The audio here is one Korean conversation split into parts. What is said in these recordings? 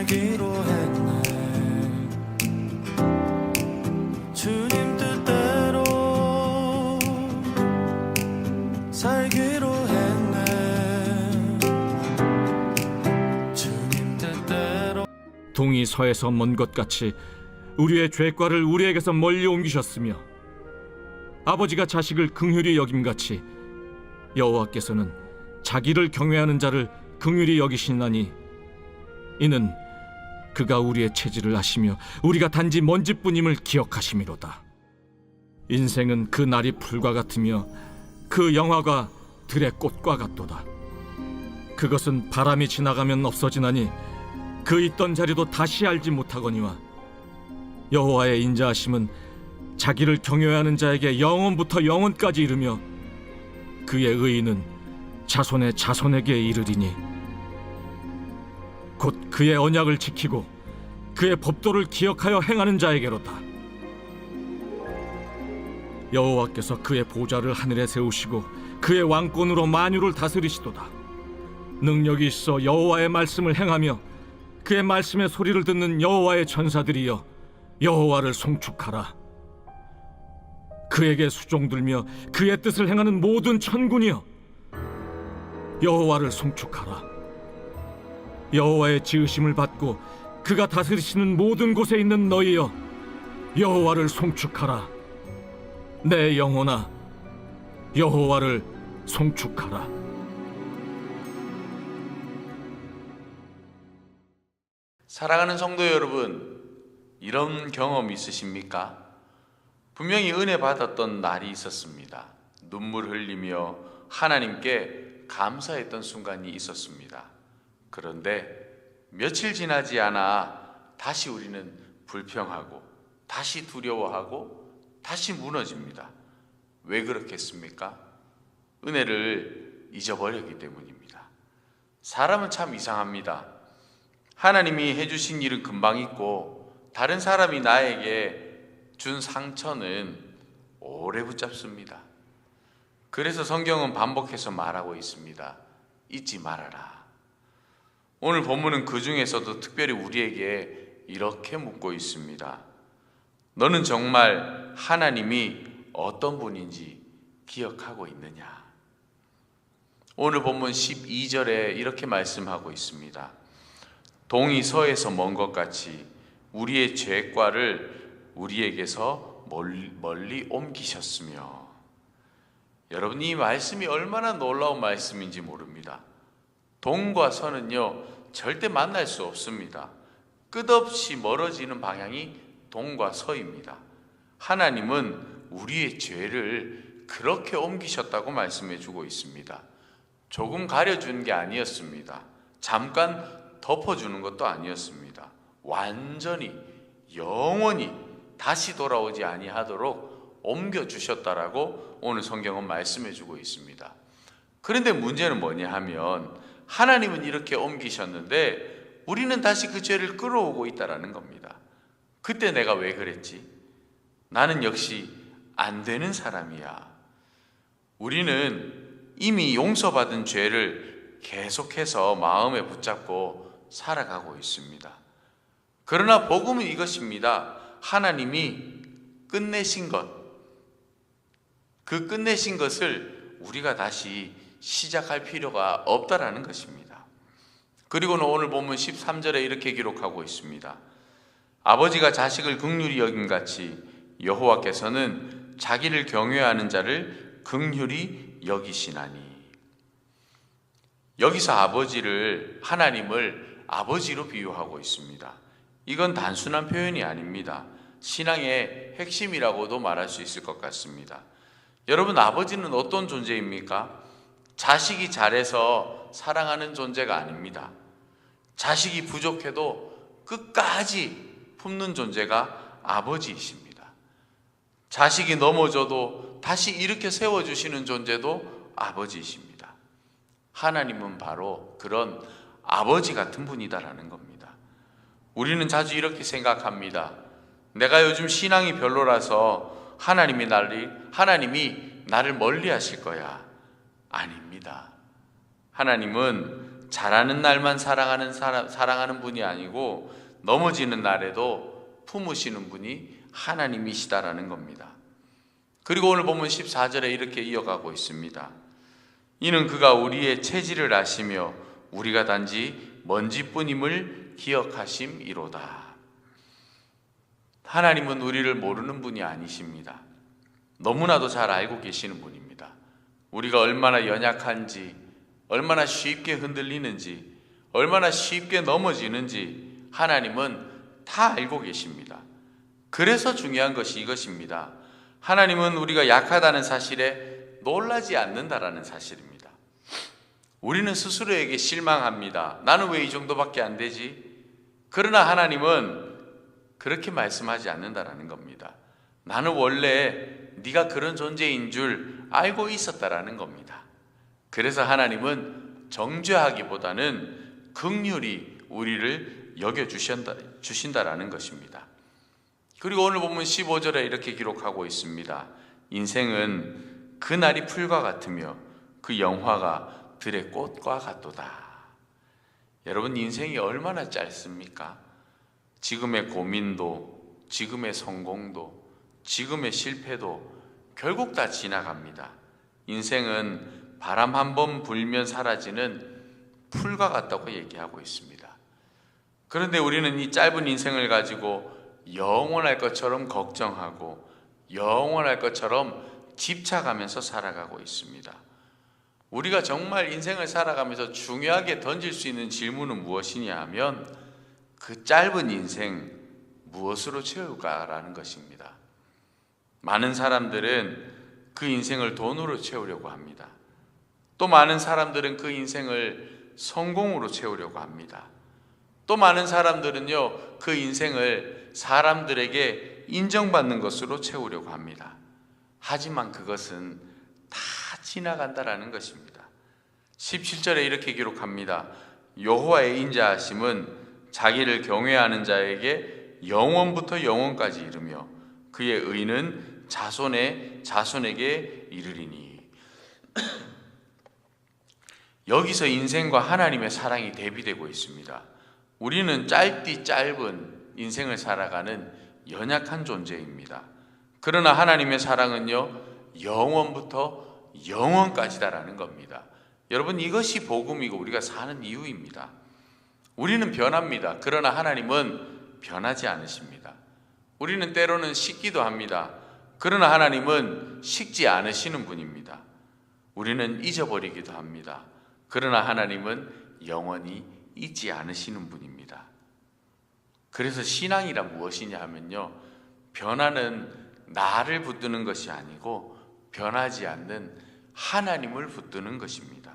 살기로 했네. 주님 뜻대로 살기로 했네. 주님 뜻대로. 동이 서에서 먼 것 같이 우리의 죄과를 우리에게서 멀리 옮기셨으며, 아버지가 자식을 긍휼히 여김같이 여호와께서는 자기를 경외하는 자를 긍휼히 여기시나니, 이는 그가 우리의 체질을 아시며 우리가 단지 먼지뿐임을 기억하심이로다. 인생은 그 날이 풀과 같으며 그 영화가 들의 꽃과 같도다. 그것은 바람이 지나가면 없어지나니 그 있던 자리도 다시 알지 못하거니와, 여호와의 인자하심은 자기를 경외하는 자에게 영원부터 영원까지 이르며 그의 의인은 자손의 자손에게 이르리니, 곧 그의 언약을 지키고 그의 법도를 기억하여 행하는 자에게로다. 여호와께서 그의 보좌를 하늘에 세우시고 그의 왕권으로 만유를 다스리시도다. 능력이 있어 여호와의 말씀을 행하며 그의 말씀의 소리를 듣는 여호와의 전사들이여, 여호와를 송축하라. 그에게 수종들며 그의 뜻을 행하는 모든 천군이여, 여호와를 송축하라. 여호와의 지으심을 받고 그가 다스리시는 모든 곳에 있는 너희여, 여호와를 송축하라. 내 영혼아, 여호와를 송축하라. 사랑하는 성도 여러분, 이런 경험 있으십니까? 분명히 은혜 받았던 날이 있었습니다. 눈물 흘리며 하나님께 감사했던 순간이 있었습니다. 그런데 며칠 지나지 않아 다시 우리는 불평하고, 다시 두려워하고, 다시 무너집니다. 왜 그렇겠습니까? 은혜를 잊어버렸기 때문입니다. 사람은 참 이상합니다. 하나님이 해주신 일은 금방 잊고, 다른 사람이 나에게 준 상처는 오래 붙잡습니다. 그래서 성경은 반복해서 말하고 있습니다. 잊지 말아라. 오늘 본문은 그 중에서도 특별히 우리에게 이렇게 묻고 있습니다. 너는 정말 하나님이 어떤 분인지 기억하고 있느냐? 오늘 본문 12절에 이렇게 말씀하고 있습니다. 동이 서에서 먼 것 같이 우리의 죄과를 우리에게서 멀리 옮기셨으며. 여러분, 이 말씀이 얼마나 놀라운 말씀인지 모릅니다. 동과 서는요, 절대 만날 수 없습니다. 끝없이 멀어지는 방향이 동과 서입니다. 하나님은 우리의 죄를 그렇게 옮기셨다고 말씀해 주고 있습니다. 조금 가려준 게 아니었습니다. 잠깐 덮어주는 것도 아니었습니다. 완전히 영원히 다시 돌아오지 아니하도록 옮겨주셨다라고 오늘 성경은 말씀해 주고 있습니다. 그런데 문제는 뭐냐 하면, 하나님은 이렇게 옮기셨는데 우리는 다시 그 죄를 끌어오고 있다라는 겁니다. 그때 내가 왜 그랬지? 나는 역시 안 되는 사람이야. 우리는 이미 용서받은 죄를 계속해서 마음에 붙잡고 살아가고 있습니다. 그러나 복음은 이것입니다. 하나님이 끝내신 것, 그 끝내신 것을 우리가 다시 시작할 필요가 없다라는 것입니다. 그리고는 오늘 본문 13절에 이렇게 기록하고 있습니다. 아버지가 자식을 긍휼히 여김같이 여호와께서는 자기를 경외하는 자를 긍휼히 여기시나니. 여기서 하나님을 아버지로 비유하고 있습니다. 이건 단순한 표현이 아닙니다. 신앙의 핵심이라고도 말할 수 있을 것 같습니다. 여러분, 아버지는 어떤 존재입니까? 자식이 잘해서 사랑하는 존재가 아닙니다. 자식이 부족해도 끝까지 품는 존재가 아버지이십니다. 자식이 넘어져도 다시 일으켜 세워주시는 존재도 아버지이십니다. 하나님은 바로 그런 아버지 같은 분이다라는 겁니다. 우리는 자주 이렇게 생각합니다. 내가 요즘 신앙이 별로라서 하나님이 나를 멀리 하실 거야. 아닙니다. 하나님은 잘하는 날만 사랑하는 분이 아니고 넘어지는 날에도 품으시는 분이 하나님이시다라는 겁니다. 그리고 오늘 보면 14절에 이렇게 이어가고 있습니다. 이는 그가 우리의 체질을 아시며 우리가 단지 먼지뿐임을 기억하심이로다. 하나님은 우리를 모르는 분이 아니십니다. 너무나도 잘 알고 계시는 분입니다. 우리가 얼마나 연약한지, 얼마나 쉽게 흔들리는지, 얼마나 쉽게 넘어지는지 하나님은 다 알고 계십니다. 그래서 중요한 것이 이것입니다. 하나님은 우리가 약하다는 사실에 놀라지 않는다라는 사실입니다. 우리는 스스로에게 실망합니다. 나는 왜 이 정도밖에 안 되지? 그러나 하나님은 그렇게 말씀하지 않는다라는 겁니다. 나는 원래 네가 그런 존재인 줄 알고 있었다라는 겁니다. 그래서 하나님은 정죄하기보다는 긍휼히 우리를 여겨주신다라는 것입니다. 그리고 오늘 보면 15절에 이렇게 기록하고 있습니다. 인생은 그날이 풀과 같으며 그 영화가 들의 꽃과 같도다. 여러분, 인생이 얼마나 짧습니까? 지금의 고민도, 지금의 성공도, 지금의 실패도 결국 다 지나갑니다. 인생은 바람 한 번 불면 사라지는 풀과 같다고 얘기하고 있습니다. 그런데 우리는 이 짧은 인생을 가지고 영원할 것처럼 걱정하고 영원할 것처럼 집착하면서 살아가고 있습니다. 우리가 정말 인생을 살아가면서 중요하게 던질 수 있는 질문은 무엇이냐 하면 그 짧은 인생 무엇으로 채울까라는 것입니다. 많은 사람들은 그 인생을 돈으로 채우려고 합니다. 또 많은 사람들은 그 인생을 성공으로 채우려고 합니다. 또 많은 사람들은요, 그 인생을 사람들에게 인정받는 것으로 채우려고 합니다. 하지만 그것은 다 지나간다라는 것입니다. 17절에 이렇게 기록합니다. 여호와의 인자하심은 자기를 경외하는 자에게 영원부터 영원까지 이르며 그의 의는 자손의 자손에게 이르리니. 여기서 인생과 하나님의 사랑이 대비되고 있습니다. 우리는 짧디 짧은 인생을 살아가는 연약한 존재입니다. 그러나 하나님의 사랑은요, 영원부터 영원까지다라는 겁니다. 여러분, 이것이 복음이고 우리가 사는 이유입니다. 우리는 변합니다. 그러나 하나님은 변하지 않으십니다. 우리는 때로는 식기도 합니다. 그러나 하나님은 식지 않으시는 분입니다. 우리는 잊어버리기도 합니다. 그러나 하나님은 영원히 잊지 않으시는 분입니다. 그래서 신앙이란 무엇이냐 하면요, 변하는 나를 붙드는 것이 아니고 변하지 않는 하나님을 붙드는 것입니다.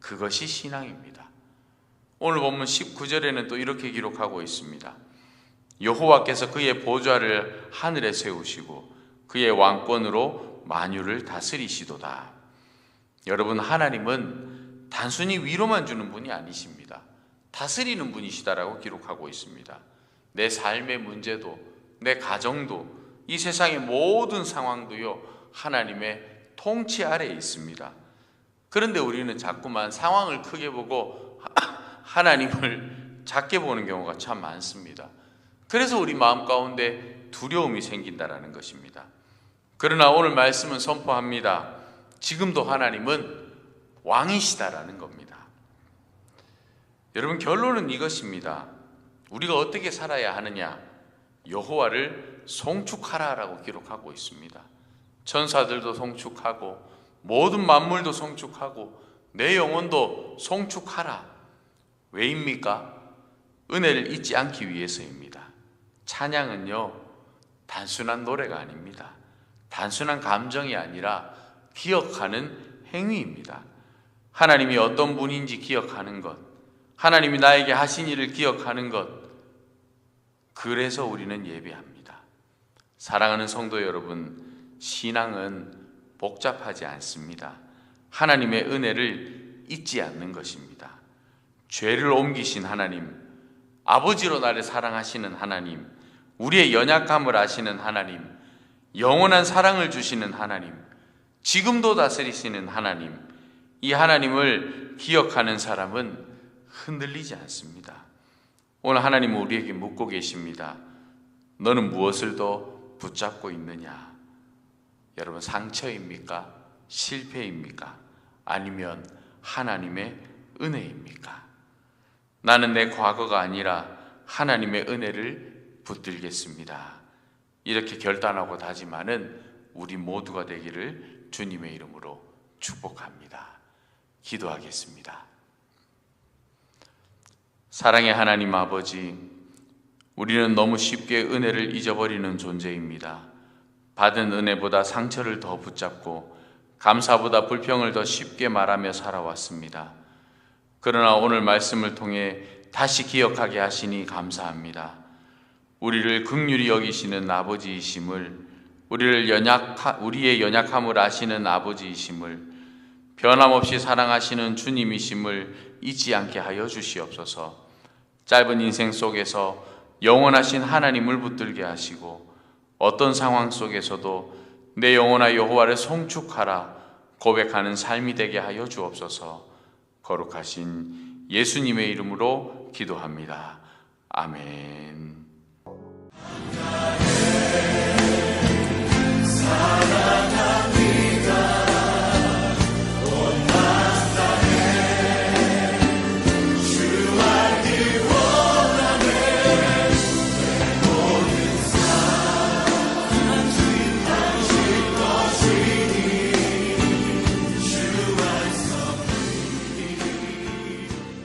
그것이 신앙입니다. 오늘 본문 19절에는 또 이렇게 기록하고 있습니다. 여호와께서 그의 보좌를 하늘에 세우시고 그의 왕권으로 만유를 다스리시도다. 여러분, 하나님은 단순히 위로만 주는 분이 아니십니다. 다스리는 분이시다라고 기록하고 있습니다. 내 삶의 문제도, 내 가정도, 이 세상의 모든 상황도요, 하나님의 통치 아래에 있습니다. 그런데 우리는 자꾸만 상황을 크게 보고 하나님을 작게 보는 경우가 참 많습니다. 그래서 우리 마음 가운데 두려움이 생긴다라는 것입니다. 그러나 오늘 말씀은 선포합니다. 지금도 하나님은 왕이시다라는 겁니다. 여러분, 결론은 이것입니다. 우리가 어떻게 살아야 하느냐? 여호와를 송축하라라고 기록하고 있습니다. 천사들도 송축하고 모든 만물도 송축하고 내 영혼도 송축하라. 왜입니까? 은혜를 잊지 않기 위해서입니다. 찬양은요, 단순한 노래가 아닙니다. 단순한 감정이 아니라 기억하는 행위입니다. 하나님이 어떤 분인지 기억하는 것, 하나님이 나에게 하신 일을 기억하는 것, 그래서 우리는 예배합니다. 사랑하는 성도 여러분, 신앙은 복잡하지 않습니다. 하나님의 은혜를 잊지 않는 것입니다. 죄를 옮기신 하나님, 아버지로 나를 사랑하시는 하나님, 우리의 연약함을 아시는 하나님, 영원한 사랑을 주시는 하나님, 지금도 다스리시는 하나님, 이 하나님을 기억하는 사람은 흔들리지 않습니다. 오늘 하나님은 우리에게 묻고 계십니다. 너는 무엇을 더 붙잡고 있느냐? 여러분, 상처입니까? 실패입니까? 아니면 하나님의 은혜입니까? 나는 내 과거가 아니라 하나님의 은혜를 붙들겠습니다. 이렇게 결단하고 다짐하는 우리 모두가 되기를 주님의 이름으로 축복합니다. 기도하겠습니다. 사랑의 하나님 아버지, 우리는 너무 쉽게 은혜를 잊어버리는 존재입니다. 받은 은혜보다 상처를 더 붙잡고 감사보다 불평을 더 쉽게 말하며 살아왔습니다. 그러나 오늘 말씀을 통해 다시 기억하게 하시니 감사합니다. 우리를 긍휼히 여기시는 아버지이심을, 우리의 연약함을 아시는 아버지이심을, 변함없이 사랑하시는 주님이심을 잊지 않게 하여 주시옵소서. 짧은 인생 속에서 영원하신 하나님을 붙들게 하시고 어떤 상황 속에서도 내 영혼아 여호와를 송축하라 고백하는 삶이 되게 하여 주옵소서. 거룩하신 예수님의 이름으로 기도합니다. 아멘.